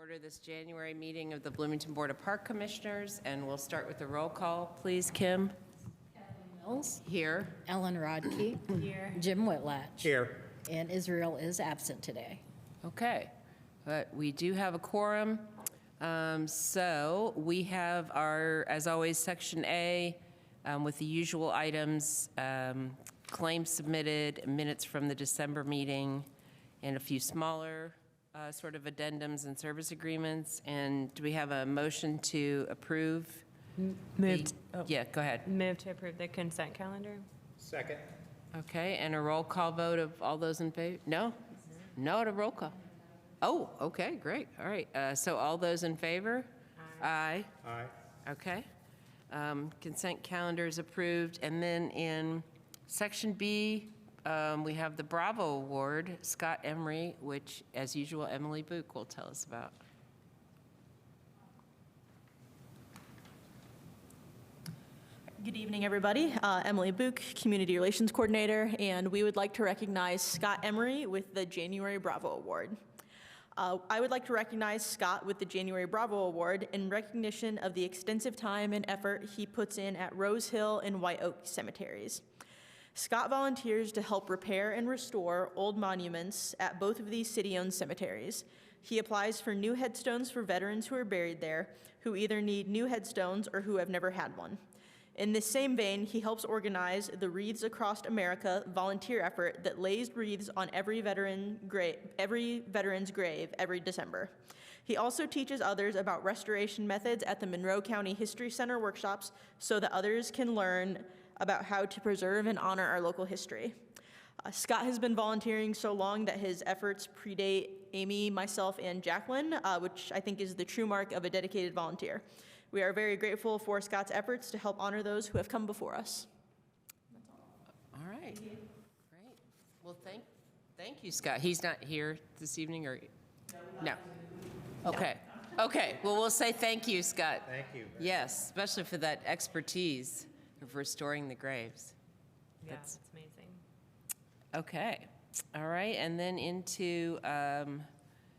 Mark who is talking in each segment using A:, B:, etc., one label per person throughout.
A: Order this January meeting of the Bloomington Board of Park Commissioners, and we'll start with the roll call. Please, Kim.
B: Mills.
A: Here.
B: Ellen Rodkey.
C: Here.
B: Jim Whitlatch.
D: Here.
B: And Israel is absent today.
A: Okay, but we do have a quorum. So we have our, as always, Section A with the usual items, claims submitted, minutes from the December meeting, and a few smaller sort of addendums and service agreements. And do we have a motion to approve?
C: Moved.
A: Yeah, go ahead.
C: Move to approve the consent calendar.
D: Second.
A: Okay, and a roll call vote of all those in favor? No? No to roll call. Oh, okay, great. All right. So all those in favor? Aye.
D: Aye.
A: Okay. Consent calendar is approved. And then in Section B, we have the Bravo Award, Scott Emery, which, as usual, Emily Book will tell us about.
E: Good evening, everybody. Emily Book, Community Relations Coordinator, and we would like to recognize Scott Emery with the January Bravo Award. I would like to recognize Scott with the January Bravo Award in recognition of the extensive time and effort he puts in at Rose Hill and White Oak cemeteries. Scott volunteers to help repair and restore old monuments at both of these city-owned cemeteries. He applies for new headstones for veterans who are buried there, who either need new headstones or who have never had one. In this same vein, he helps organize the Wreaths Across America volunteer effort that lays wreaths on every veteran's grave every December. He also teaches others about restoration methods at the Monroe County History Center workshops so that others can learn about how to preserve and honor our local history. Scott has been volunteering so long that his efforts predate Amy, myself, and Jacqueline, which I think is the true mark of a dedicated volunteer. We are very grateful for Scott's efforts to help honor those who have come before us.
A: All right. Great. Well, thank you, Scott. He's not here this evening, or? No. Okay. Okay. Well, we'll say thank you, Scott.
D: Thank you.
A: Yes, especially for that expertise of restoring the graves.
C: Yeah, it's amazing.
A: Okay. All right. And then into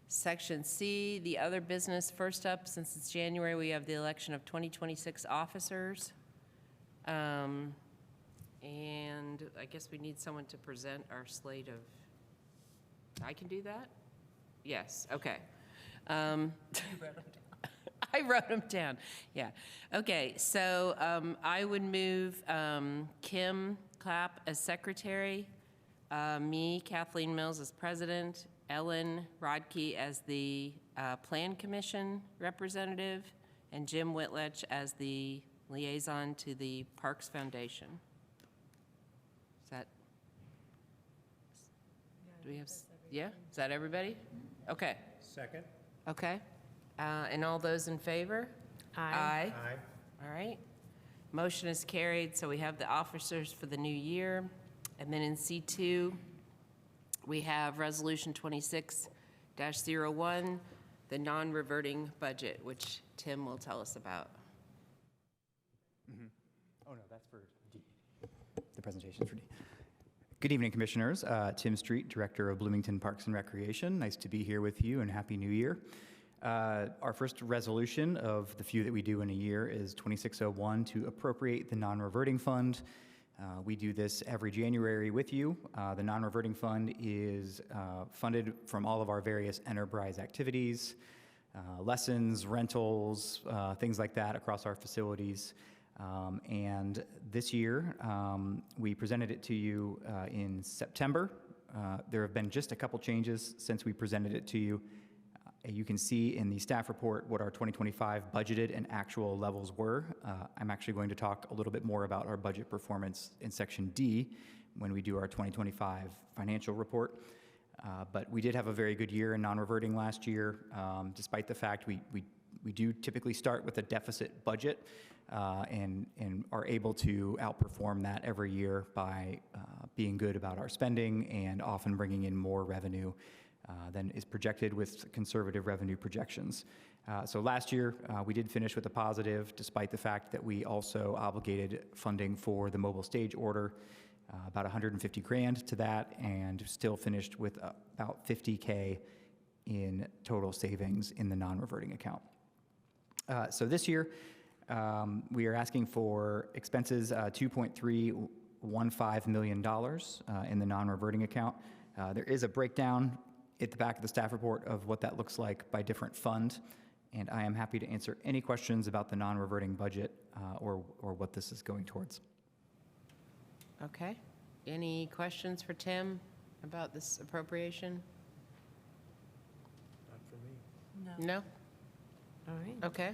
A: Section C, the other business. First up, since it's January, we have the election of 2026 officers. And I guess we need someone to present our slate of, I can do that? Yes, okay. I wrote them down, yeah. Okay, so I would move Kim Clapp as secretary, me, Kathleen Mills, as president, Ellen Rodkey as the Plan Commission representative, and Jim Whitlatch as the liaison to the Parks Foundation. Is that, do we have, yeah? Is that everybody? Okay.
D: Second.
A: Okay. And all those in favor?
C: Aye.
D: Aye.
A: All right. Motion is carried, so we have the officers for the new year. And then in C2, we have Resolution 26-01, the non-reverting budget, which Tim will tell us about.
F: Oh, no, that's for D. The presentation for D. Good evening, Commissioners. Tim Street, Director of Bloomington Parks and Recreation. Nice to be here with you, and Happy New Year. Our first resolution of the few that we do in a year is 2601 to appropriate the non-reverting fund. We do this every January with you. The non-reverting fund is funded from all of our various enterprise activities, lessons, rentals, things like that across our facilities. And this year, we presented it to you in September. There have been just a couple changes since we presented it to you. You can see in the staff report what our 2025 budgeted and actual levels were. I'm actually going to talk a little bit more about our budget performance in Section D when we do our 2025 financial report. But we did have a very good year in non-reverting last year, despite the fact we do typically start with a deficit budget and are able to outperform that every year by being good about our spending and often bringing in more revenue than is projected with conservative revenue projections. So last year, we did finish with a positive, despite the fact that we also obligated funding for the mobile stage order, about $150 grand to that, and still finished with about $50K in total savings in the non-reverting account. So this year, we are asking for expenses $2.315 million in the non-reverting account. There is a breakdown at the back of the staff report of what that looks like by different fund, and I am happy to answer any questions about the non-reverting budget or what this is going towards.
A: Okay. Any questions for Tim about this appropriation? No?
C: All right.
A: Okay.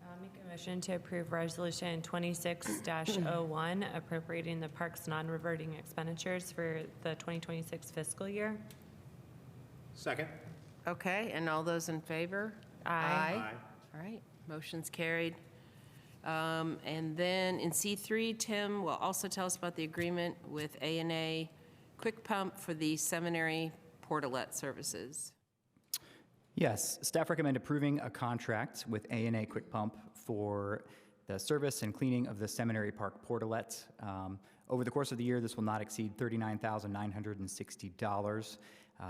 C: I'll make a motion to approve Resolution 26-01, appropriating the parks non-reverting expenditures for the 2026 fiscal year.
D: Second.
A: Okay, and all those in favor?
C: Aye.
A: All right, motion's carried. And then in C3, Tim will also tell us about the agreement with A&A Quick Pump for the seminary portalet services.
F: Yes, staff recommend approving a contract with A&A Quick Pump for the service and cleaning of the Seminary Park portalet. Over the course of the year, this will not exceed $39,960,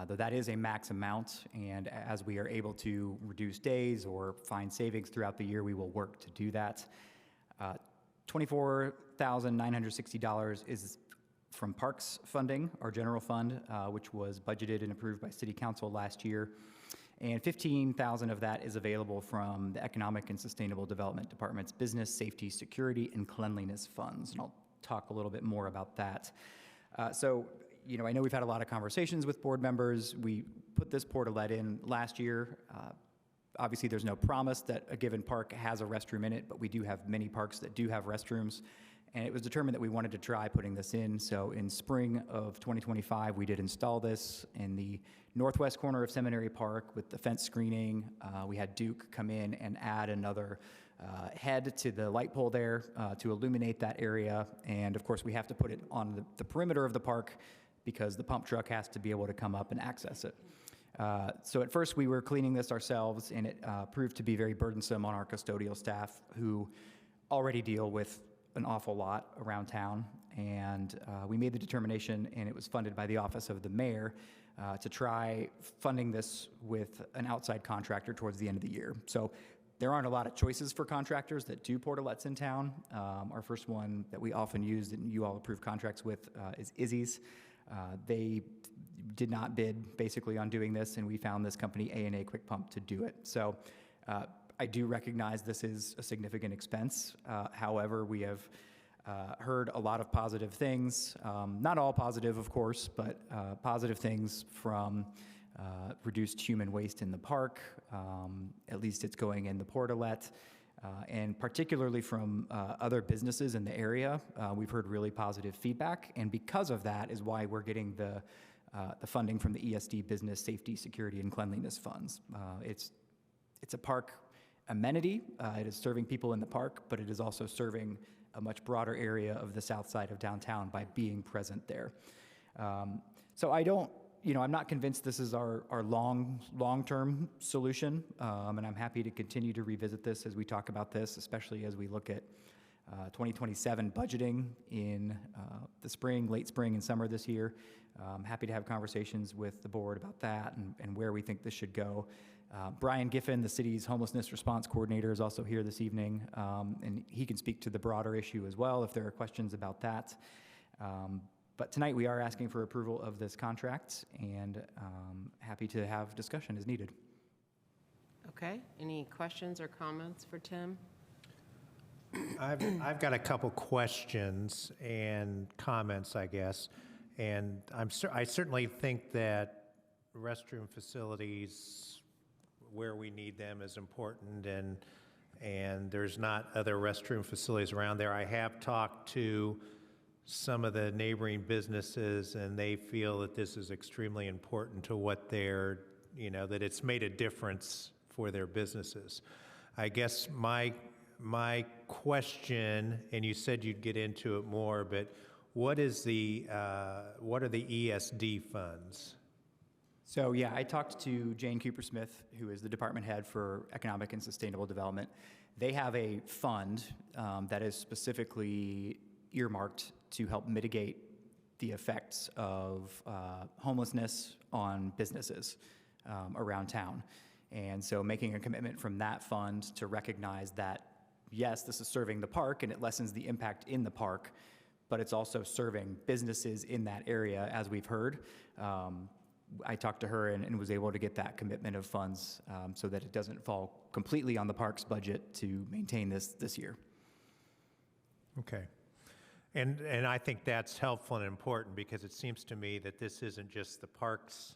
F: though that is a max amount, and as we are able to reduce days or find savings throughout the year, we will work to do that. $24,960 is from Parks funding, our general fund, which was budgeted and approved by City Council last year. And $15,000 of that is available from the Economic and Sustainable Development Department's Business, Safety, Security, and Cleanliness funds, and I'll talk a little bit more about that. So, you know, I know we've had a lot of conversations with board members. We put this portalet in last year. Obviously, there's no promise that a given park has a restroom in it, but we do have many parks that do have restrooms. And it was determined that we wanted to try putting this in. So in spring of 2025, we did install this in the northwest corner of Seminary Park with the fence screening. We had Duke come in and add another head to the light pole there to illuminate that area. And of course, we have to put it on the perimeter of the park because the pump truck has to be able to come up and access it. So at first, we were cleaning this ourselves, and it proved to be very burdensome on our custodial staff who already deal with an awful lot around town, and we made the determination, and it was funded by the Office of the Mayor, to try funding this with an outside contractor towards the end of the year. So there aren't a lot of choices for contractors that do portalets in town. Our first one that we often use and you all approve contracts with is Izzy's. They did not bid basically on doing this, and we found this company, A&A Quick Pump, to do it. So I do recognize this is a significant expense. However, we have heard a lot of positive things, not all positive, of course, but positive things from reduced human waste in the park. At least it's going in the portalet. And particularly from other businesses in the area, we've heard really positive feedback. And because of that is why we're getting the funding from the ESD Business, Safety, Security, and Cleanliness funds. It's a park amenity. It is serving people in the park, but it is also serving a much broader area of the south side of downtown by being present there. So I'm not convinced this is our long-term solution, and I'm happy to continue to revisit this as we talk about this, especially as we look at 2027 budgeting in the spring, late spring, and summer this year. I'm happy to have conversations with the board about that and where we think this should go. Brian Giffen, the city's homelessness response coordinator, is also here this evening, and he can speak to the broader issue as well if there are questions about that. But tonight we are asking for approval of this contract, and happy to have discussion as needed.
A: Okay, any questions or comments for Tim?
D: I've got a couple questions and comments, I guess. And I certainly think that restroom facilities where we need them is important, and there's not other restroom facilities around there. I have talked to some of the neighboring businesses, and they feel that this is extremely important to what they're, that it's made a difference for their businesses. I guess my question, and you said you'd get into it more, but what are the ESD funds?
F: So yeah, I talked to Jane Cooper-Smith, who is the department head for Economic and Sustainable Development. They have a fund that is specifically earmarked to help mitigate the effects of homelessness on businesses. around town. And so making a commitment from that fund to recognize that, yes, this is serving the park and it lessens the impact in the park, but it's also serving businesses in that area, as we've heard. I talked to her and was able to get that commitment of funds so that it doesn't fall completely on the park's budget to maintain this year.
D: Okay. And I think that's helpful and important because it seems to me that this isn't just the parks.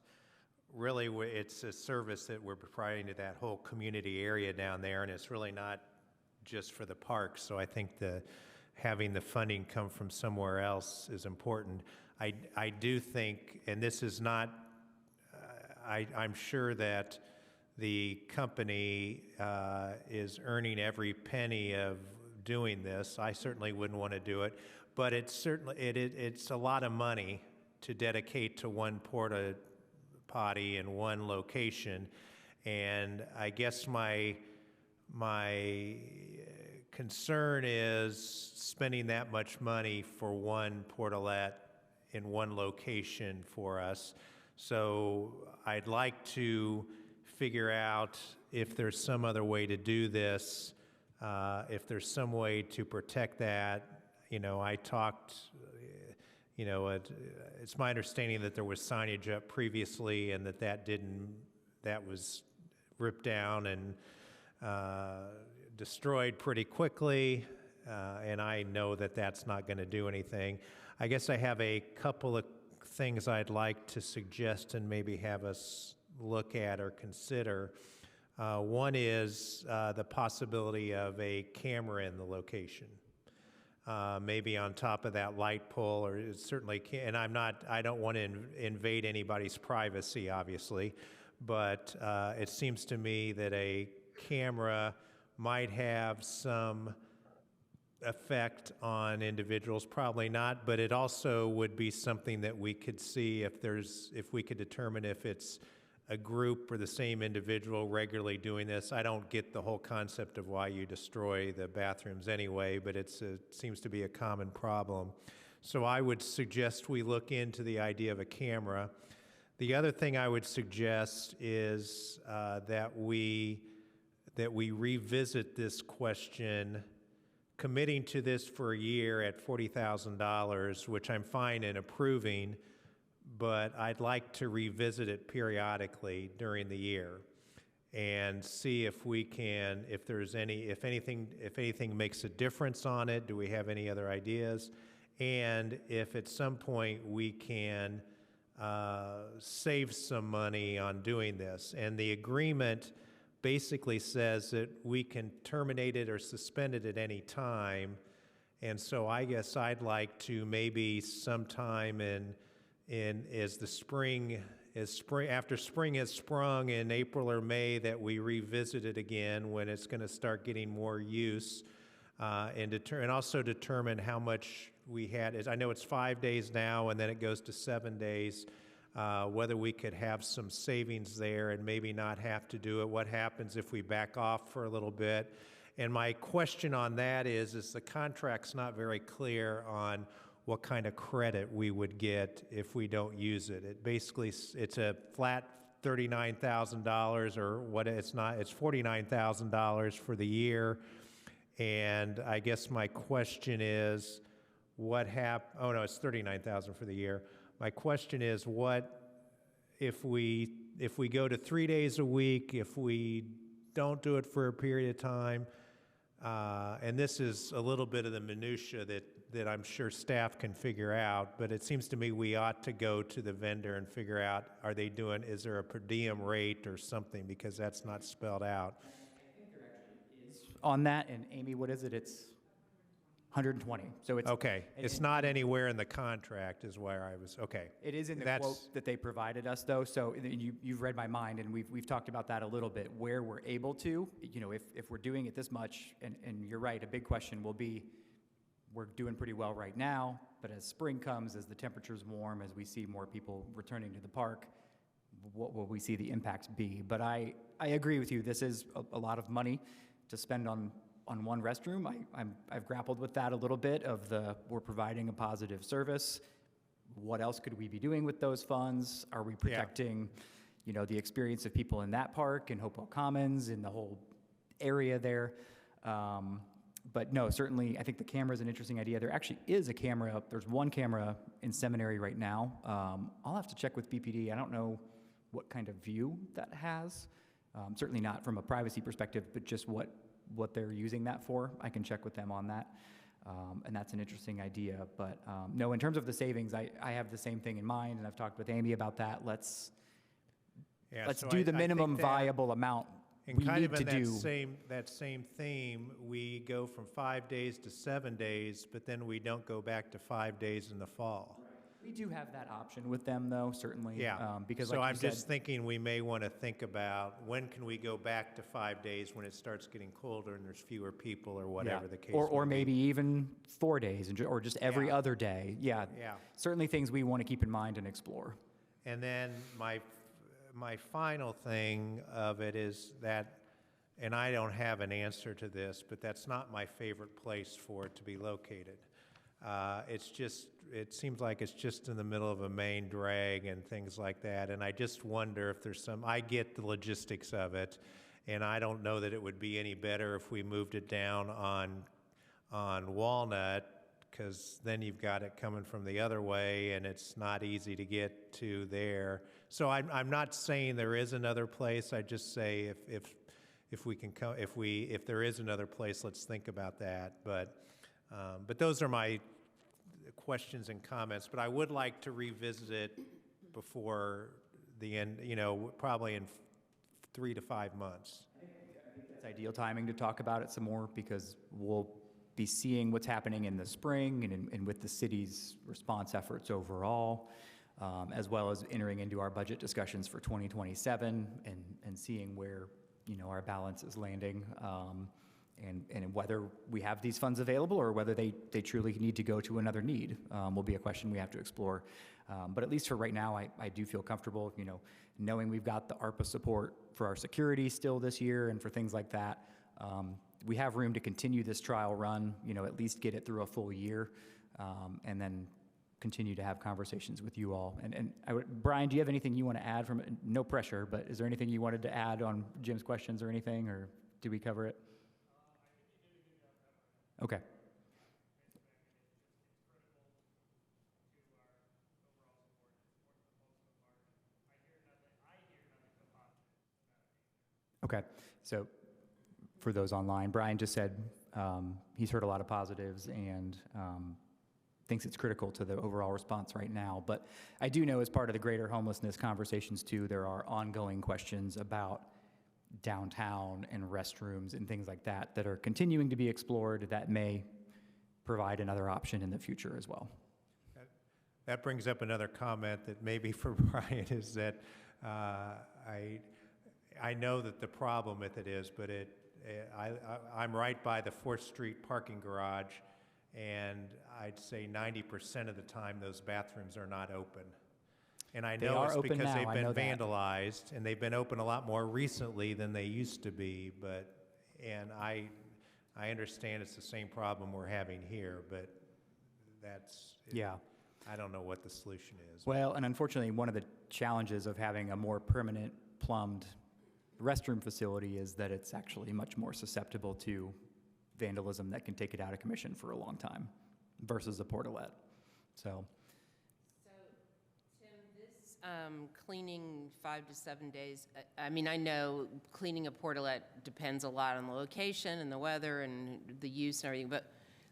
D: Really, it's a service that we're providing to that whole community area down there, and it's really not just for the parks. So I think having the funding come from somewhere else is important. I do think, and this is not, I'm sure that the company is earning every penny of doing this. I certainly wouldn't want to do it, but it's a lot of money to dedicate to one porta potty in one location, and I guess my concern is spending that much money for one portalet in one location for us. So I'd like to figure out if there's some other way to do this, if there's some way to protect that. I talked, it's my understanding that there was signage up previously and that was ripped down and destroyed pretty quickly, and I know that that's not going to do anything. I guess I have a couple of things I'd like to suggest and maybe have us look at or consider. One is the possibility of a camera in the location, maybe on top of that light pole, or it certainly can. And I don't want to invade anybody's privacy, obviously, but it seems to me that a camera might have some effect on individuals, probably not, but it also would be something that we could see if we could determine if it's a group or the same individual regularly doing this. I don't get the whole concept of why you destroy the bathrooms anyway, but it seems to be a common problem. So I would suggest we look into the idea of a camera. The other thing I would suggest is that we revisit this question, committing to this for a year at $40,000, which I'm fine in approving, but I'd like to revisit it periodically during the year and see if we can, if anything makes a difference on it. Do we have any other ideas? And if at some point we can save some money on doing this. And the agreement basically says that we can terminate it or suspend it at any time. And so I guess I'd like to maybe sometime after spring has sprung in April or May, that we revisit it again when it's going to start getting more use, and also determine how much we had. I know it's 5 days now, and then it goes to 7 days. Whether we could have some savings there and maybe not have to do it. What happens if we back off for a little bit? And my question on that is the contract's not very clear on what kind of credit we would get if we don't use it. It basically, it's a flat $39,000, or what it's not, it's $49,000 for the year. And I guess my question is, oh no, it's $39,000 for the year. My question is, what if we go to 3 days a week, if we don't do it for a period of time, and this is a little bit of the minutia that I'm sure staff can figure out, but it seems to me we ought to go to the vendor and figure out, is there a per diem rate or something, because that's not spelled out.
F: I think there actually is on that, and Amy, what is it? It's 120. So it's
D: okay. It's not anywhere in the contract, is where I was. Okay.
F: It is in the quote that they provided us, though. So you've read my mind, and we've talked about that a little bit. Where we're able to, if we're doing it this much, and you're right, a big question will be, we're doing pretty well right now, but as spring comes, as the temperature's warm, as we see more people returning to the park, what will we see the impacts be? But I agree with you. This is a lot of money to spend on one restroom. I've grappled with that a little bit we're providing a positive service. What else could we be doing with those funds? Are we protecting, the experience of people in that park and Hopewell Commons and the whole area there. But no, certainly, I think the camera is an interesting idea. There actually is a camera. There's one camera in Seminary right now. I'll have to check with BPD. I don't know what kind of view that has. Certainly not from a privacy perspective, but just what they're using that for. I can check with them on that. And that's an interesting idea. But no, in terms of the savings, I have the same thing in mind, and I've talked with Amy about that. Let's
D: So
F: do the
D: I
F: minimum
D: think that-
F: viable amount
D: And
F: we
D: kind
F: need
D: of
F: to
D: in
F: do.
D: that same theme, we go from 5 days to 7 days, but then we don't go back to 5 days in the fall.
F: We do have that option with them, though, certainly.
D: Yeah.
F: Because
D: So
F: like you
D: I'm
F: said,
D: just thinking we may want to think about when can we go back to 5 days when it starts getting colder and there's fewer people or whatever the case
F: or
D: may be.
F: maybe even 4 days, or just every
D: Yeah.
F: other day. Yeah.
D: Yeah.
F: Certainly things we want to keep in mind and explore.
D: And then my final thing of it is that, and I don't have an answer to this, but that's not my favorite place for it to be located. It seems like it's just in the middle of a main drag and things like that, and I just wonder if there's I get the logistics of it, and I don't know that it would be any better if we moved it down on Walnut, because then you've got it coming from the other way, and it's not easy to get to there. So I'm not saying there is another place. I just say if we can come, if there is another place, let's think about that. But those are my questions and comments. But I would like to revisit it before the end. Probably in 3 to 5 months.
F: It's ideal timing to talk about it some more because we'll be seeing what's happening in the spring and with the city's response efforts overall, as well as entering into our budget discussions for 2027 and seeing where our balance is landing, and whether we have these funds available or whether they truly need to go to another need will be a question we have to explore. But at least for right now, I do feel comfortable, knowing we've got the ARPA support for our security still this year and for things like that. We have room to continue this trial run, at least get it through a full year, and then continue to have conversations with you all. And Brian, do you have anything you want to add from it? No pressure, but is there anything you wanted to add on Jim's questions or anything, or did we cover it? Okay. Okay, so for those online, Brian just said he's heard a lot of positives and thinks it's critical to the overall response right now. But I do know as part of the greater homelessness conversations too, there are ongoing questions about downtown and restrooms and things like that that are continuing to be explored that may provide another option in the future as well.
D: That brings up another comment that maybe for Brian is that I know that the problem with it is, but I'm right by the 4th Street parking garage, and I'd say 90% of the time those bathrooms are not open. And I know it's because they've been vandalized, and they've been open a lot more recently than they used to be. And I understand it's the same problem we're having here, but
F: Yeah.
D: I don't know what the solution is.
F: Well, and unfortunately, one of the challenges of having a more permanent plumbed restroom facility is that it's actually much more susceptible to vandalism that can take it out of commission for a long time versus a portalette. So
A: Tim, this cleaning 5 to 7 days, I mean, I know cleaning a portalette depends a lot on the location and the weather and the use and everything, but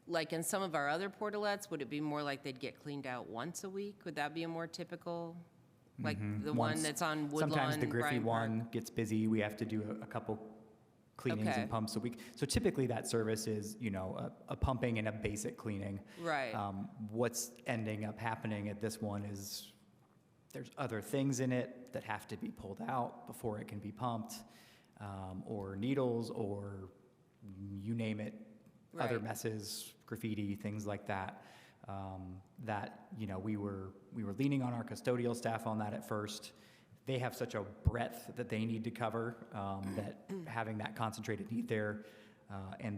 A: like in some of our other portalettes, would it be more like they'd get cleaned out once a week? Would that be a more typical, like the one that's on Woodlawn?
F: sometimes the Griffey
A: Bryant Park?
F: one gets busy. We have to do a couple cleanings
A: Okay.
F: and pumps a week. So typically that service is, a pumping and a basic cleaning.
A: Right.
F: What's ending up happening at this one is there's other things in it that have to be pulled out before it can be pumped, or needles, or you name it, other
A: Right.
F: messes, graffiti, things like that. We were leaning on our custodial staff on that at first. They have such a breadth that they need to cover, that having that concentrated need there, and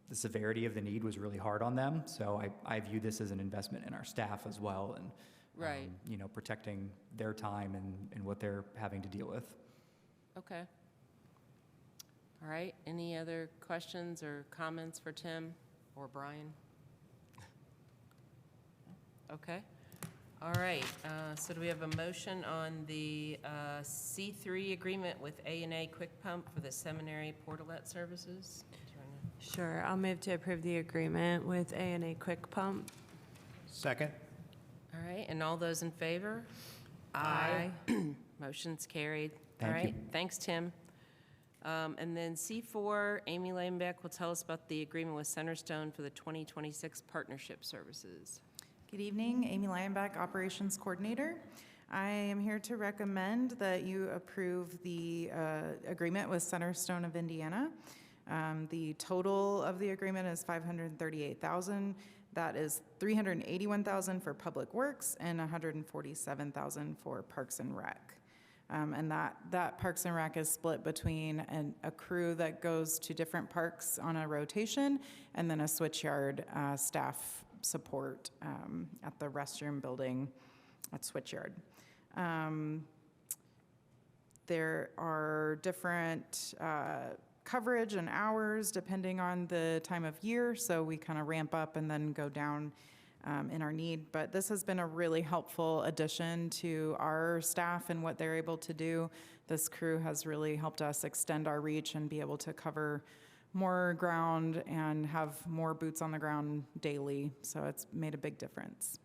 F: the severity of the need was really hard on them. So I view this as an investment in our staff as well, and
A: Right.
F: Protecting their time and what they're having to deal with.
A: Okay. All right, any other questions or comments for Tim or Brian? Okay. All right, so do we have a motion on the C3 agreement with A&A Quick Pump for the seminary portalet services?
C: Sure, I'll move to approve the agreement with A&A Quick Pump.
D: Second?
A: All right, and all those in favor?
C: Aye.
A: Motion's carried.
F: Thank
A: All
F: you.
A: right, thanks, Tim. And then C4, Amy Lanebeck will tell us about the agreement with Centerstone for the 2026 partnership services.
G: Good evening, Amy Lionback, Operations Coordinator. I am here to recommend that you approve the agreement with Centerstone of Indiana. The total of the agreement is $538,000. That is $381,000 for Public Works and $147,000 for Parks and Rec. And that Parks and Rec is split between a crew that goes to different parks on a rotation and then a switchyard staff support at the restroom building at Switchyard. There are different coverage and hours depending on the time of year, so we kind of ramp up and then go down in our need. But this has been a really helpful addition to our staff and what they're able to do. This crew has really helped us extend our reach and be able to cover more ground and have more boots on the ground daily, so it's made a big difference.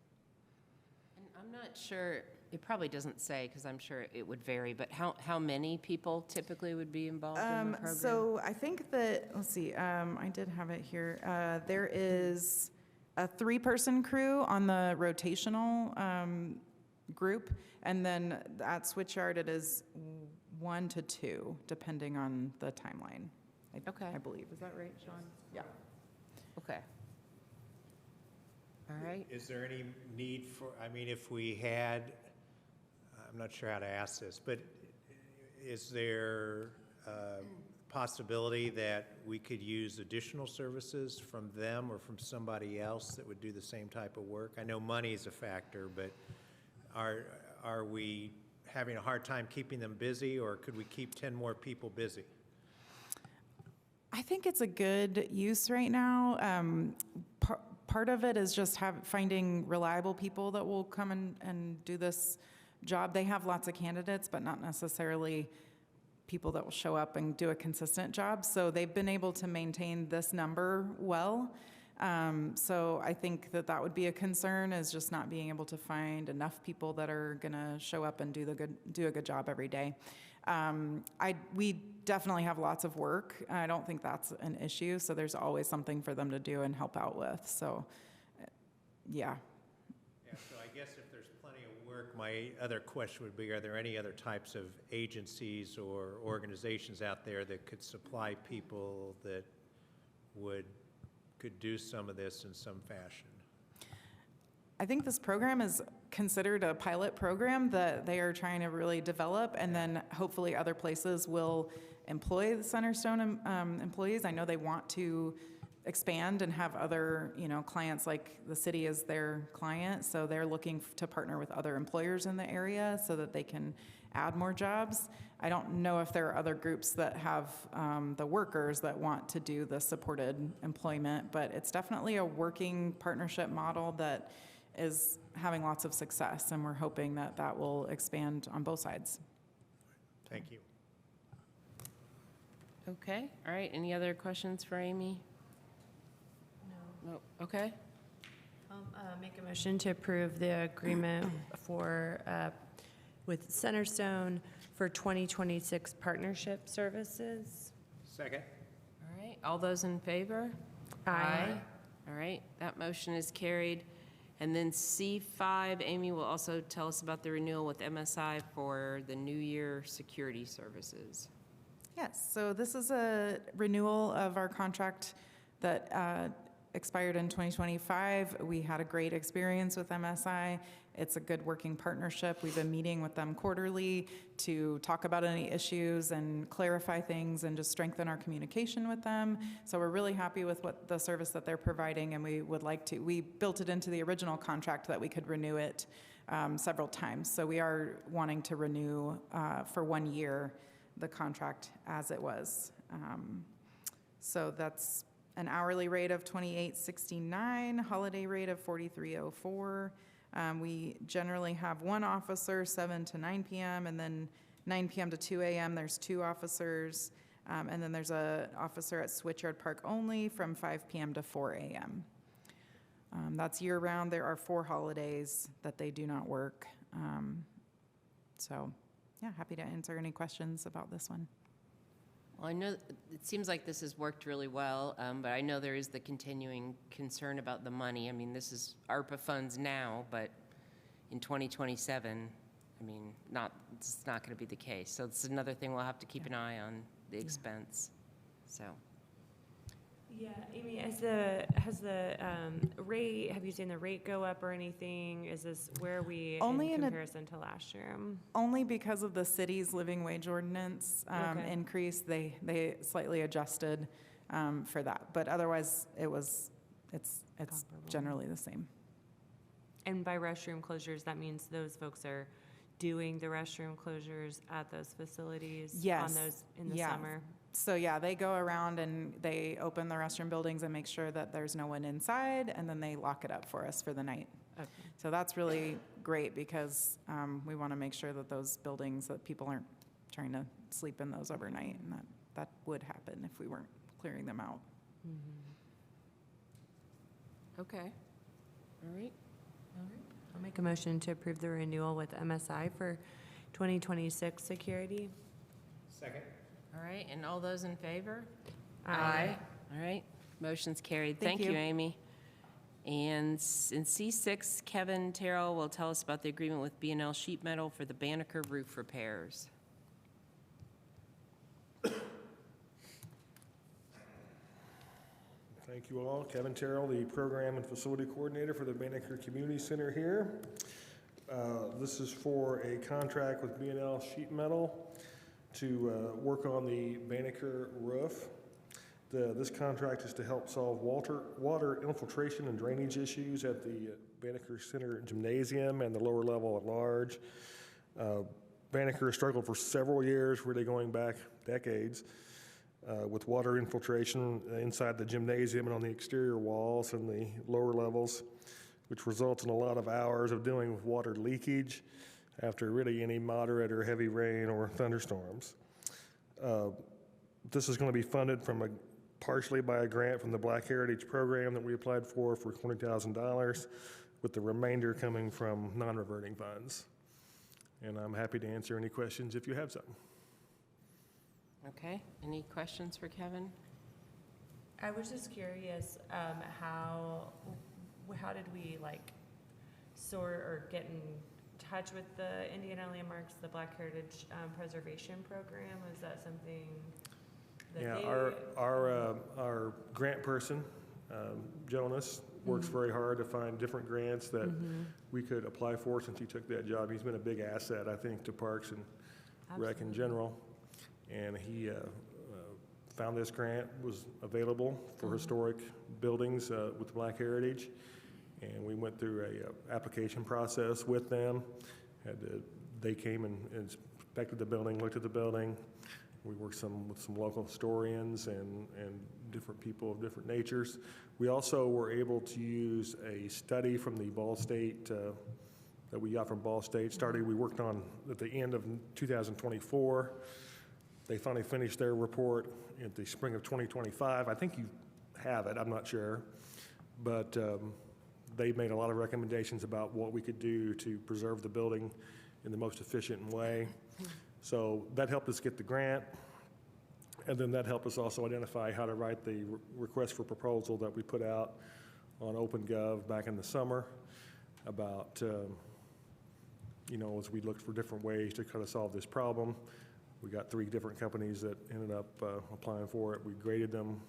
A: And I'm not sure, it probably doesn't say, because I'm sure it would vary, but how many people typically would be involved in the program?
G: So I think that, let's see, I did have it here. There is a 3-person crew on the rotational group, and then at Switchyard it is 1 to 2, depending on the timeline.
A: Okay.
G: I believe. Is that right, Sean? Yeah.
A: Okay. All right.
D: Is there any need for, if we had, I'm not sure how to ask this, but is there a possibility that we could use additional services from them or from somebody else that would do the same type of work? I know money is a factor, but are we having a hard time keeping them busy, or could we keep 10 more people busy?
G: I think it's a good use right now. Part of it is just finding reliable people that will come and do this job. They have lots of candidates, but not necessarily people that will show up and do a consistent job. So they've been able to maintain this number well. So I think that would be a concern, is just not being able to find enough people that are going to show up and do a good job every day. We definitely have lots of work. I don't think that's an issue, so there's always something for them to do and help out with. So, yeah.
D: Yeah, so I guess if there's plenty of work, my other question would be, are there any other types of agencies or organizations out there that could supply people that could do some of this in some fashion?
G: I think this program is considered a pilot program that they are trying to really develop, and then hopefully other places will employ the Centerstone employees. I know they want to expand and have other, clients, like the city is their client, so they're looking to partner with other employers in the area so that they can add more jobs. I don't know if there are other groups that have the workers that want to do the supported employment, but it's definitely a working partnership model that is having lots of success, and we're hoping that will expand on both sides.
D: Thank you.
A: Okay, all right, any other questions for Amy? No. Okay,
C: I'll make a motion to approve the agreement with Centerstone for 2026 partnership services.
D: Second?
A: all right, all those in favor?
C: Aye.
A: All right, that motion is carried. And then C5, Amy will also tell us about the renewal with MSI for the New Year security services.
G: Yes, so this is a renewal of our contract that expired in 2025. We had a great experience with MSI. It's a good working partnership. We've been meeting with them quarterly to talk about any issues and clarify things and just strengthen our communication with them. So we're really happy with what the service that they're providing, and we built it into the original contract that we could renew it several times. So we are wanting to renew for 1 year the contract as it was. So that's an hourly rate of $28.69, holiday rate of $43.04. We generally have one officer, 7 to 9 p.m., and then 9 p.m. to 2 a.m., there's 2 officers. And then there's an officer at Switchyard Park only from 5 p.m. to 4 a.m. That's year-round. There are 4 holidays that they do not work. So, yeah, happy to answer any questions about this one.
A: Well, I know, it seems like this has worked really well, but I know there is the continuing concern about the money. I mean, this is ARPA funds now, but in 2027, I mean, it's not going to be the case. So it's another thing we'll have to keep an eye on, the expense, so.
C: Yeah, Amy, has the rate, have you seen the rate go up or anything? Is this where are we
G: Only
C: in
G: in a-
C: comparison to last year?
G: Only because of the city's living wage ordinance
C: Okay.
G: increase, they slightly adjusted for that. But otherwise, it's
C: Comparable.
G: generally the same.
C: And by restroom closures, that means those folks are doing the restroom closures at those facilities?
G: Yes.
C: On those in the
G: Yeah.
C: summer?
G: So yeah, they go around and they open the restroom buildings and make sure that there's no one inside, and then they lock it up for us for the night.
C: Okay.
G: So that's really great because we want to make sure that those buildings, that people aren't trying to sleep in those overnight, and that would happen if we weren't clearing them out.
A: Okay. All right.
C: I'll make a motion to approve the renewal with MSI for 2026 security.
D: Second.
A: All right, and all those in favor?
C: Aye.
A: All right, motion's carried.
G: Thank
A: Thank you,
G: you.
A: Amy. And in C6, Kevin Terrell will tell us about the agreement with B&L Sheet Metal for the Banneker roof repairs.
H: Thank you all. Kevin Terrell, the Program and Facility Coordinator for the Banneker Community Center here. This is for a contract with B&L Sheet Metal to work on the Banneker roof. This contract is to help solve water infiltration and drainage issues at the Banneker Center Gymnasium and the lower level at large. Banneker struggled for several years, really going back decades, with water infiltration inside the gymnasium and on the exterior walls and the lower levels, which results in a lot of hours of dealing with water leakage after really any moderate or heavy rain or thunderstorms. This is going to be funded partially by a grant from the Black Heritage Program that we applied for $20,000, with the remainder coming from non-reverting funds. And I'm happy to answer any questions if you have some.
A: Okay, any questions for Kevin?
C: I was just curious, how did we sort or get in touch with the Indiana Landmarks, the Black Heritage Preservation Program? Is that something that
H: Yeah, our grant person, Jonas, works very hard to find different grants that we could apply for since he took that job. He's been a big asset, I think, to Parks and Rec in general. And he found this grant was available for historic buildings with Black Heritage. And we went through a application process with them. They came and inspected the building, looked at the building. We worked with some local historians and different people of different natures. We also were able to use a study from the Ball State that we got from Ball State. We worked on at the end of 2024. They finally finished their report in the spring of 2025. I think you have it, I'm not sure. But they made a lot of recommendations about what we could do to preserve the building in the most efficient way. So that helped us get the grant. And then that helped us also identify how to write the request for proposal that we put out on OpenGov back in the summer about, as we looked for different ways to kind of solve this problem. We got 3 different companies that ended up applying for it. We graded them,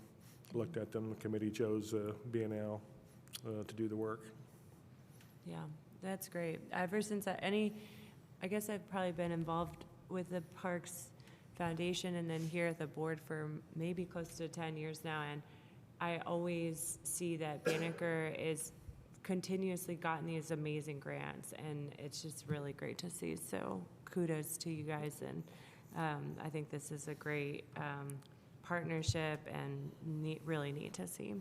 H: looked at them. The committee chose B&L to do the work.
C: Yeah, that's great. Ever since I guess I've probably been involved with the Parks Foundation and then here at the board for maybe close to 10 years now, and I always see that Banneker is continuously gotten these amazing grants, and it's just really great to see. So kudos to you guys, and I think this is a great partnership and really neat to see.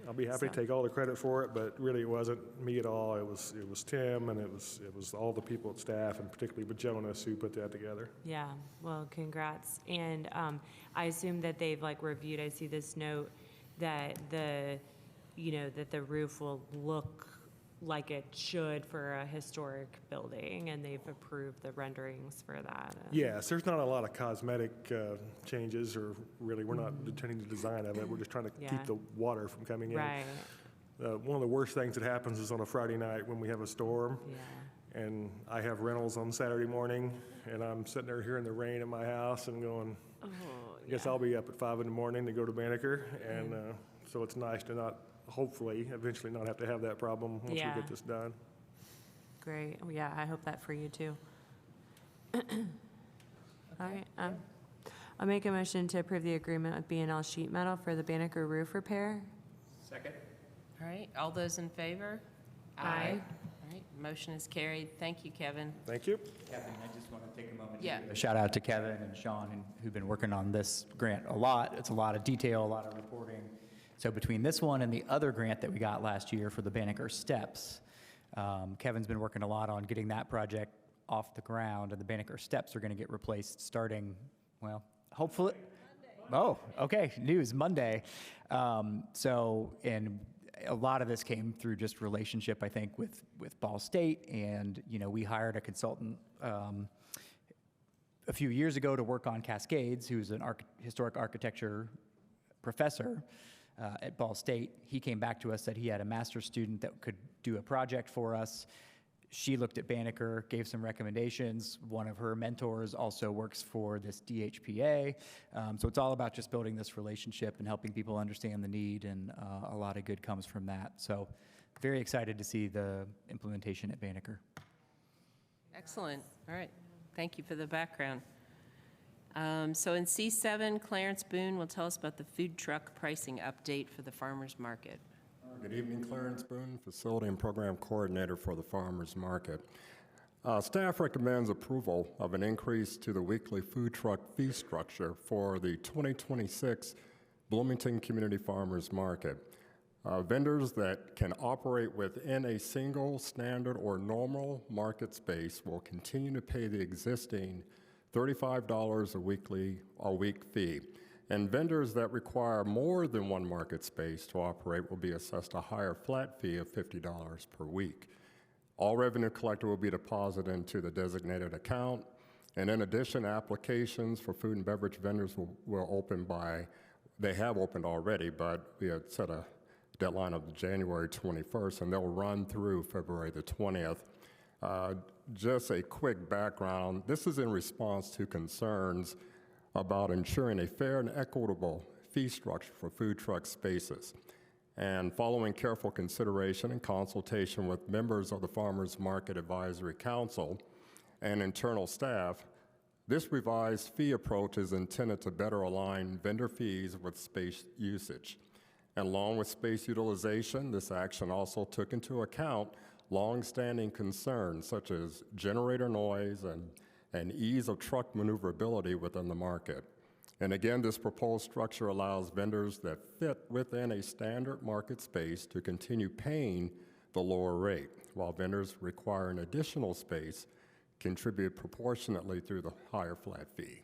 H: I'll be happy to take all the credit for it, but really it wasn't me at all. It was Tim, and it was all the people at staff, and particularly with Jonas, who put that together.
C: Yeah, well, congrats. And I assume that they've like reviewed, I see this note that that the roof will look like it should for a historic building, and they've approved the renderings for that.
H: Yes, there's not a lot of cosmetic changes, or really, we're not intending the design of it. We're just trying to keep the water from coming in.
C: Right.
H: One of the worst things that happens is on a Friday night when we have a storm,
C: Yeah.
H: and I have rentals on Saturday morning, and I'm sitting there hearing the rain in my house and going,
C: Oh,
H: I guess I'll be up at 5 in the morning to go to Banneker, and so it's nice to not, hopefully, eventually not have to have that problem once we
C: Yeah.
H: get this done.
C: Great. Well, yeah, I hope that for you too. All right. I'll make a motion to approve the agreement with B&L Sheet Metal for the Banneker roof repair.
F: Second.
A: All right, all those in favor?
C: Aye.
A: All right, motion is carried. Thank you, Kevin.
H: Thank you.
F: Kevin, I just want to take a moment.
A: Yeah.
F: To give a shout out to Kevin and Sean, who've been working on this grant a lot. It's a lot of detail, a lot of reporting. So between this one and the other grant that we got last year for the Banneker Steps, Kevin's been working a lot on getting that project off the ground, and the Banneker Steps are going to get replaced starting, well, hopefully. Oh, okay, news, Monday. And a lot of this came through just relationship, I think, with Ball State, and, we hired a consultant a few years ago to work on Cascades, who's an historic architecture professor at Ball State. He came back to us, said he had a master's student that could do a project for us. She looked at Banneker, gave some recommendations. One of her mentors also works for this DHPA. So it's all about just building this relationship and helping people understand the need, and a lot of good comes from that. So very excited to see the implementation at Banneker.
A: Excellent. All right, thank you for the background. So in C7, Clarence Boone will tell us about the food truck pricing update for the farmers market.
I: Good evening, Clarence Boone, Facility and Program Coordinator for the Farmers Market. Staff recommends approval of an increase to the weekly food truck fee structure for the 2026 Bloomington Community Farmers Market. Vendors that can operate within a single standard or normal market space will continue to pay the existing $35 a week fee. And vendors that require more than one market space to operate will be assessed a higher flat fee of $50 per week. All revenue collected will be deposited into the designated account. And in addition, applications for food and beverage vendors will open they have opened already, but we had set a deadline of January 21st, and they'll run through February the 20th. Just a quick background, this is in response to concerns about ensuring a fair and equitable fee structure for food truck spaces. And following careful consideration and consultation with members of the Farmers Market Advisory Council and internal staff, this revised fee approach is intended to better align vendor fees with space usage. And along with space utilization, this action also took into account long-standing concerns such as generator noise and ease of truck maneuverability within the market. And again, this proposed structure allows vendors that fit within a standard market space to continue paying the lower rate, while vendors requiring additional space contribute proportionately through the higher flat fee.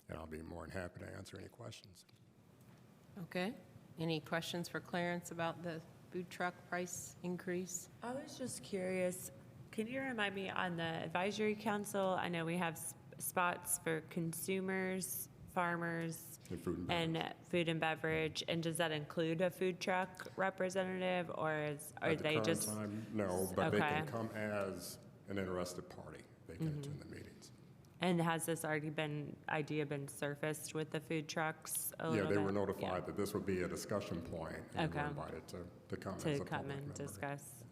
I: And I'll be more than happy to answer any questions.
A: Okay. Any questions for Clarence about the food truck price increase?
C: I was just curious, can you remind me on the advisory council? I know we have spots for consumers, farmers, and food and beverage. And does that include a food truck representative, or are they just?
I: At the current time, no, but they can come as an interested party. They can attend the meetings.
C: And has this idea been surfaced with the food trucks a little
I: Yeah, they
C: bit?
I: were notified that this would be a discussion point, and they
C: Okay.
I: were invited to come as a
C: To
I: public
C: come and
I: member.
C: discuss.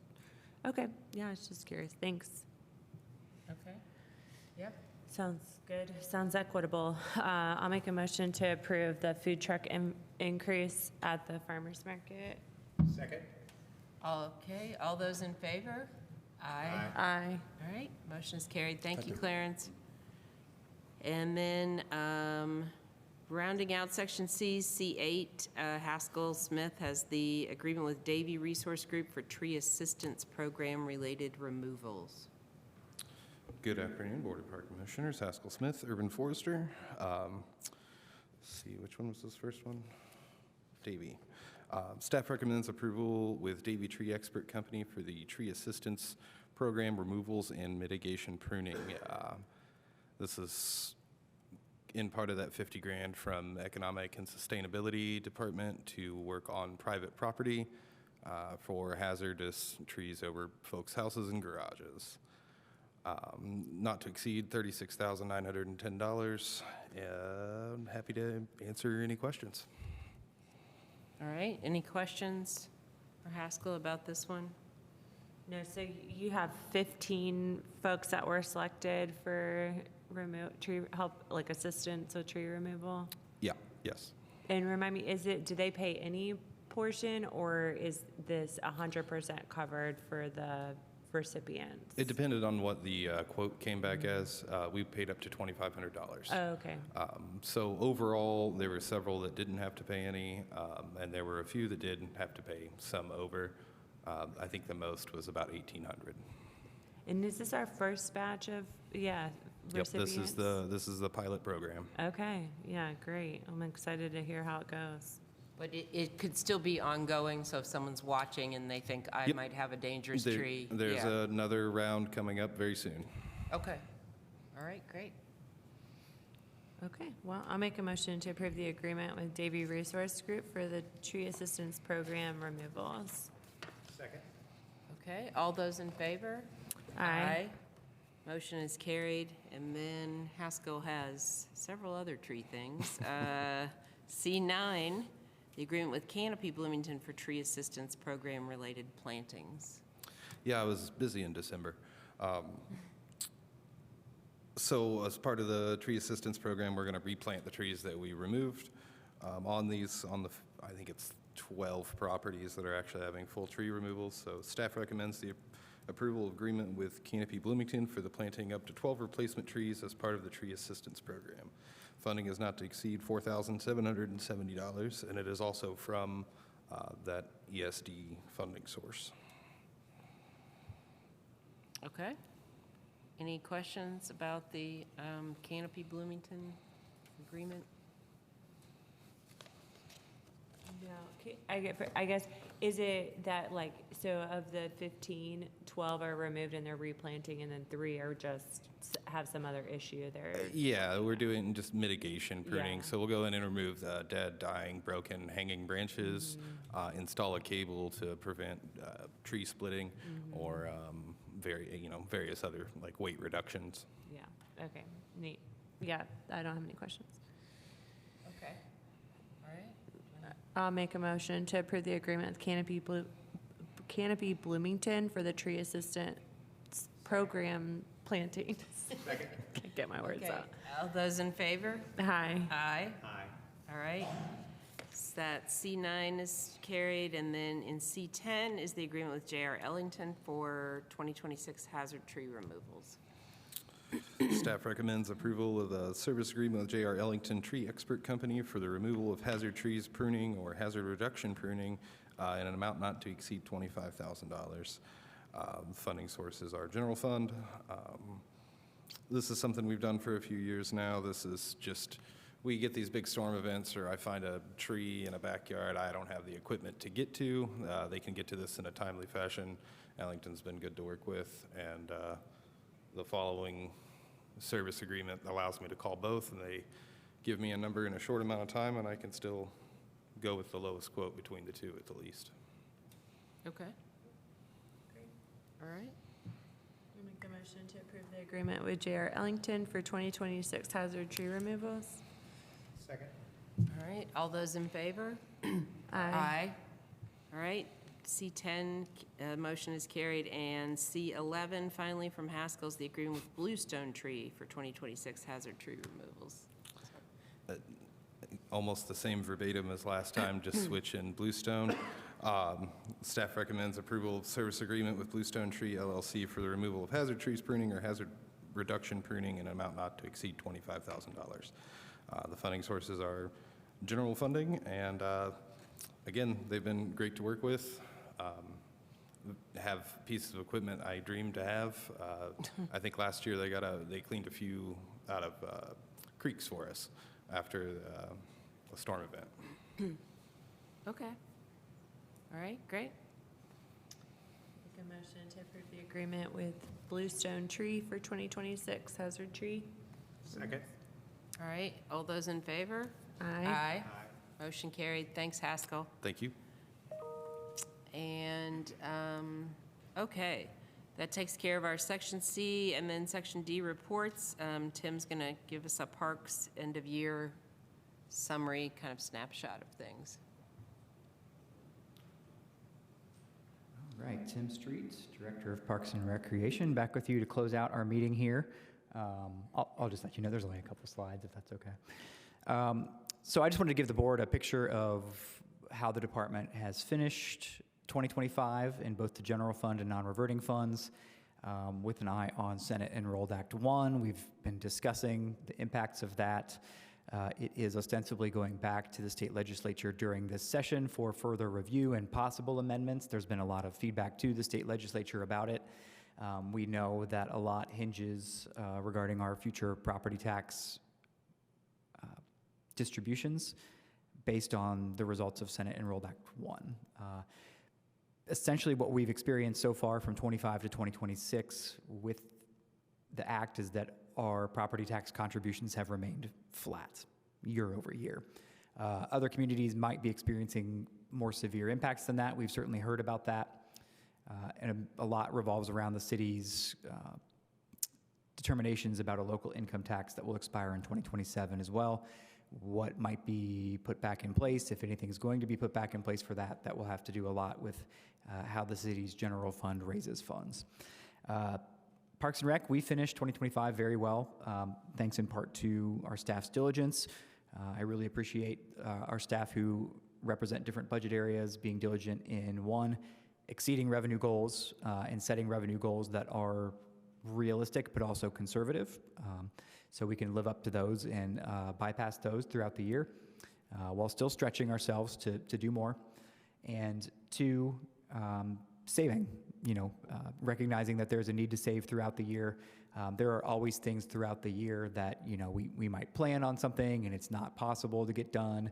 C: Okay, yeah, I was just curious. Thanks.
A: Okay. Yep.
C: Sounds good. Sounds equitable. I'll make a motion to approve the food truck increase at the farmer's market.
F: Second.
A: Okay, all those in favor? Aye.
C: Aye.
A: All right, motion is carried. Thank you, Clarence. And then rounding out Section C, C8, Haskell Smith has the agreement with Davy Resource Group for tree assistance program-related removals.
J: Good afternoon, Board of Park Commissioners. Haskell Smith, Urban Forester. Let's see, which one was this first one? Davy. Staff recommends approval with Davy Tree Expert Company for the tree assistance program removals and mitigation pruning. This is in part of that 50 grand from Economic and Sustainability Department to work on private property for hazardous trees over folks' houses and garages. Not to exceed $36,910. Happy to answer any questions.
A: All right, any questions for Haskell about this one?
C: No, so you have 15 folks that were selected for tree help, like assistance with tree removal?
J: Yeah, yes.
C: And remind me, do they pay any portion, or is this 100% covered for the recipients?
J: It depended on what the quote came back as. We paid up to $2,500.
C: Oh, okay.
J: So overall, there were several that didn't have to pay any, and there were a few that did have to pay some over. I think the most was about $1,800.
C: And is this our first batch of,
J: Yep,
C: recipients?
J: this is the pilot program.
C: Okay, yeah, great. I'm excited to hear how it goes.
A: But it could still be ongoing, so if someone's watching and they think, I
J: Yep.
A: might have a dangerous
J: There-
A: tree.
J: There's
A: yeah.
J: another round coming up very soon.
A: Okay. All right, great.
C: Okay, well, I'll make a motion to approve the agreement with Davy Resource Group for the tree assistance program removals.
D: Second.
A: Okay, all those in favor?
C: Aye.
A: Motion is carried, and then Haskell has several other tree things. C9, the agreement with Canopy Bloomington for tree assistance program-related plantings.
J: Yeah, I was busy in December. So as part of the tree assistance program, we're going to replant the trees that we removed on the, I think it's 12 properties that are actually having full tree removals. So staff recommends the approval of agreement with Canopy Bloomington for the planting up to 12 replacement trees as part of the tree assistance program. Funding is not to exceed $4,770, and it is also from that ESD funding source.
A: Okay. Any questions about the Canopy Bloomington agreement?
C: No, I guess, is it that like, so of the 15, 12 are removed and they're replanting, and then 3 are just have some other issue there?
J: Yeah, we're doing just mitigation pruning.
C: Yeah.
J: So we'll go in and remove the dead, dying, broken, hanging branches, install a cable to prevent tree splitting, or various other like weight reductions.
C: Yeah, okay, neat. Yeah, I don't have any questions.
A: Okay. All right.
C: I'll make a motion to approve the agreement with Canopy Bloomington for the tree assistance program planting. Can't get my words
A: Okay.
C: out.
A: All those in favor?
C: Hi.
A: Aye. Aye. All right. So that C9 is carried, and then in C10 is the agreement with J.R. Ellington for 2026 hazard tree removals.
J: Staff recommends approval of a service agreement with J.R. Ellington Tree Expert Company for the removal of hazard trees pruning or hazard reduction pruning in an amount not to exceed $25,000. Funding sources are general fund. This is something we've done for a few years now. This is just, we get these big storm events, or I find a tree in a backyard I don't have the equipment to get to. They can get to this in a timely fashion. Ellington's been good to work with, and the following service agreement allows me to call both, and they give me a number in a short amount of time, and I can still go with the lowest quote between the two at the least.
A: Okay. All right.
C: I'll make a motion to approve the agreement with J.R. Ellington for 2026 hazard tree removals.
D: Second.
A: All right. All those in favor?
C: Aye.
A: All right. C10, motion is carried, and C11, finally from Haskell's, the agreement with Bluestone Tree for 2026 hazard tree removals.
J: Almost the same verbatim as last time, just switch in Bluestone. Staff recommends approval of service agreement with Bluestone Tree LLC for the removal of hazard trees pruning or hazard reduction pruning in an amount not to exceed $25,000. The funding sources are general funding, and again, they've been great to work with. Have pieces of equipment I dreamed to have. I think last year they cleaned a few out of creeks for us after a storm event.
A: Okay. All right, great.
C: Make a motion to approve the agreement with Bluestone Tree for 2026 hazard tree.
D: Second.
A: All right, all those in favor?
C: Aye.
A: Motion carried. Thanks, Haskell.
J: Thank you.
A: And, okay, that takes care of our Section C, and then Section D reports. Tim's going to give us a Parks end-of-year summary, kind of snapshot of things.
F: All right, Tim Street, Director of Parks and Recreation, back with you to close out our meeting here. I'll just let you know, there's only a couple slides, if that's okay. So I just wanted to give the board a picture of how the department has finished 2025 in both the general fund and non-reverting funds, with an eye on Senate Enrolled Act 1. We've been discussing the impacts of that. It is ostensibly going back to the state legislature during this session for further review and possible amendments. There's been a lot of feedback to the state legislature about it. We know that a lot hinges regarding our future property tax distributions based on the results of Senate Enrolled Act 1. Essentially what we've experienced so far from 25 to 2026 with the act is that our property tax contributions have remained flat year over year. Other communities might be experiencing more severe impacts than that. We've certainly heard about that. And a lot revolves around the city's determinations about a local income tax that will expire in 2027 as well. What might be put back in place, if anything is going to be put back in place for that, that will have to do a lot with how the city's general fund raises funds. Parks and Rec, we finished 2025 very well, thanks in part to our staff's diligence. I really appreciate our staff who represent different budget areas being diligent in, one, exceeding revenue goals and setting revenue goals that are realistic but also conservative, so we can live up to those and bypass those throughout the year while still stretching ourselves to do more. And two, saving, recognizing that there's a need to save throughout the year. There are always things throughout the year that, we might plan on something and it's not possible to get done.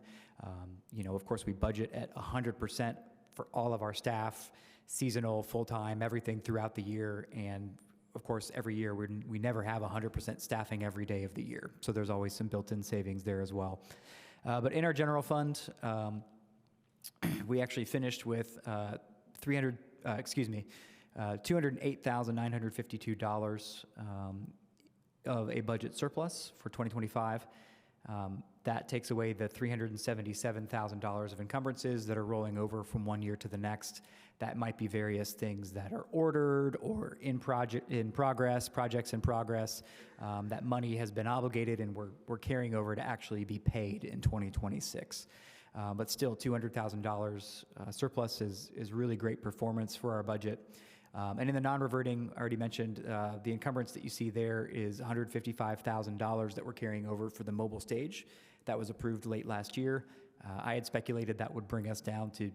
F: Of course, we budget at 100% for all of our staff, seasonal, full-time, everything throughout the year. And of course, every year we never have 100% staffing every day of the year. So there's always some built-in savings there as well. But in our general fund, we actually finished with $208,952 of a budget surplus for 2025. That takes away the $377,000 of encumbrances that are rolling over from one year to the next. That might be various things that are ordered or projects in progress. That money has been obligated and we're carrying over to actually be paid in 2026. But still, $200,000 surplus is really great performance for our budget. And in the non-reverting, I already mentioned, the encumbrance that you see there is $155,000 that we're carrying over for the mobile stage. That was approved late last year. I had speculated that would bring us down to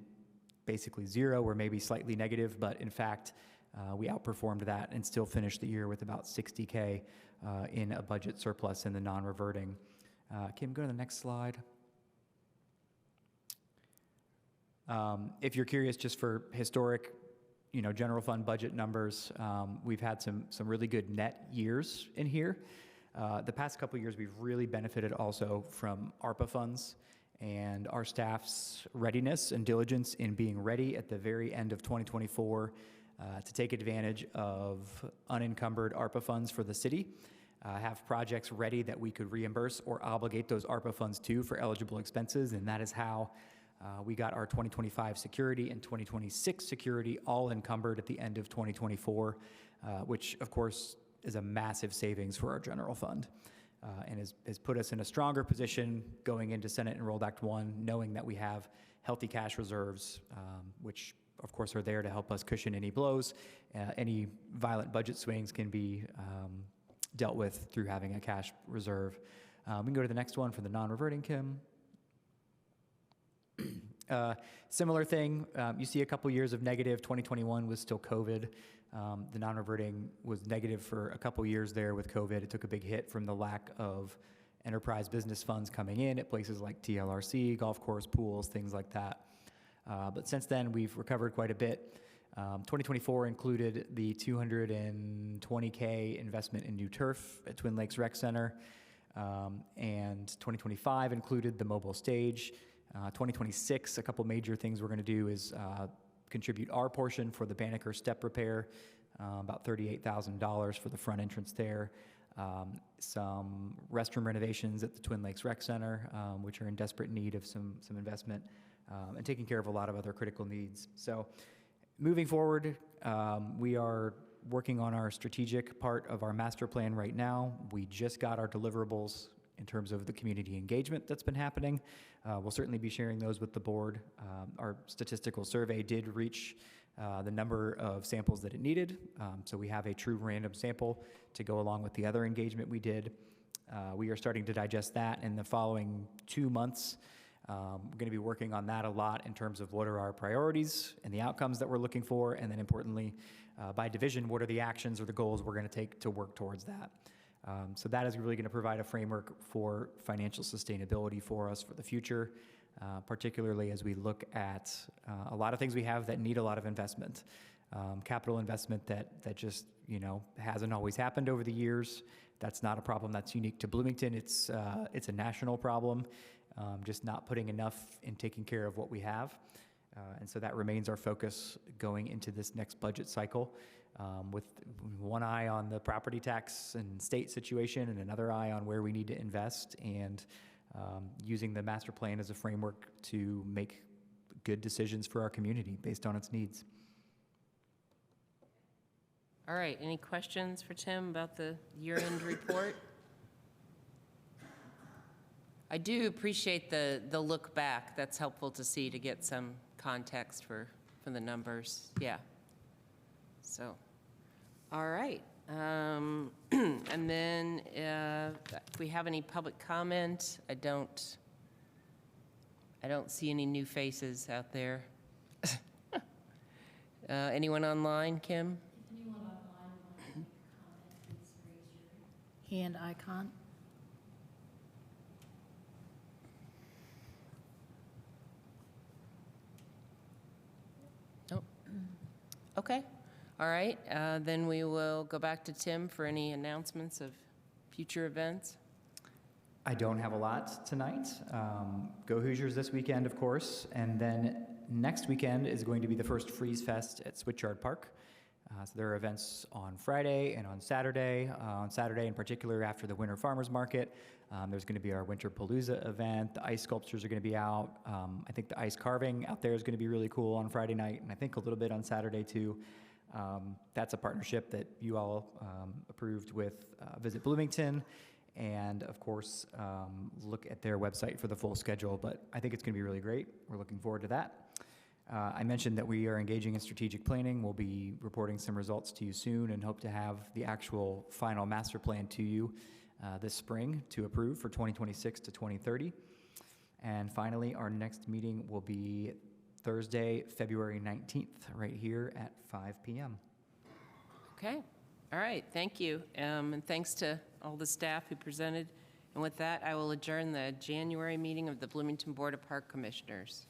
F: basically zero or maybe slightly negative, but in fact, we outperformed that and still finished the year with about $60K in a budget surplus in the non-reverting. Kim, go to the next slide. If you're curious, just for historic, general fund budget numbers, we've had some really good net years in here. The past couple of years, we've really benefited also from ARPA funds and our staff's readiness and diligence in being ready at the very end of 2024 to take advantage of unencumbered ARPA funds for the city, have projects ready that we could reimburse or obligate those ARPA funds to for eligible expenses, and that is how we got our 2025 security and 2026 security all encumbered at the end of 2024, which of course is a massive savings for our general fund and has put us in a stronger position going into Senate Enrolled Act 1, knowing that we have healthy cash reserves, which of course are there to help us cushion any blows. Any violent budget swings can be dealt with through having a cash reserve. We can go to the next one for the non-reverting, Kim. Similar thing, you see a couple years of negative. 2021 was still COVID. The non-reverting was negative for a couple years there with COVID. It took a big hit from the lack of enterprise business funds coming in at places like TLRC, golf course, pools, things like that. But since then, we've recovered quite a bit. 2024 included the $220K investment in new turf at Twin Lakes Rec Center. And 2025 included the mobile stage. 2026, a couple major things we're going to do is contribute our portion for the Banneker step repair, about $38,000 for the front entrance there. Some restroom renovations at the Twin Lakes Rec Center, which are in desperate need of some investment, and taking care of a lot of other critical needs. So moving forward, we are working on our strategic part of our master plan right now. We just got our deliverables in terms of the community engagement that's been happening. We'll certainly be sharing those with the board. Our statistical survey did reach the number of samples that it needed, so we have a true random sample to go along with the other engagement we did. We are starting to digest that in the following 2 months. We're going to be working on that a lot in terms of what are our priorities and the outcomes that we're looking for, and then importantly, by division, what are the actions or the goals we're going to take to work towards that. So that is really going to provide a framework for financial sustainability for us for the future, particularly as we look at a lot of things we have that need a lot of investment. Capital investment that just, hasn't always happened over the years. That's not a problem that's unique to Bloomington. It's a national problem, just not putting enough in taking care of what we have. And so that remains our focus going into this next budget cycle, with one eye on the property tax and state situation and another eye on where we need to invest, and using the master plan as a framework to make good decisions for our community based on its needs.
A: All right, any questions for Tim about the year-end report? I do appreciate the look back. That's helpful to see, to get some context for the numbers. Yeah. So, all right. And then if we have any public comment, I don't see any new faces out there. Anyone online, Kim?
B: If anyone online wants to comment, please raise your hand icon.
A: Nope. Okay. All right. Then we will go back to Tim for any announcements of future events.
F: I don't have a lot tonight. Go Hoosiers this weekend, of course, and then next weekend is going to be the first Freeze Fest at Switchyard Park. So there are events on Friday and on Saturday. On Saturday, in particular, after the Winter Farmers Market, there's going to be our Winter Palooza event. The ice sculptures are going to be out. I think the ice carving out there is going to be really cool on Friday night, and I think a little bit on Saturday too. That's a partnership that you all approved with Visit Bloomington. And of course, look at their website for the full schedule, but I think it's going to be really great. We're looking forward to that. I mentioned that we are engaging in strategic planning. We'll be reporting some results to you soon and hope to have the actual final master plan to you this spring to approve for 2026 to 2030. And finally, our next meeting will be Thursday, February 19th, right here at 5 p.m.
A: Okay. All right. Thank you. And thanks to all the staff who presented. And with that, I will adjourn the January meeting of the Bloomington Board of Park Commissioners.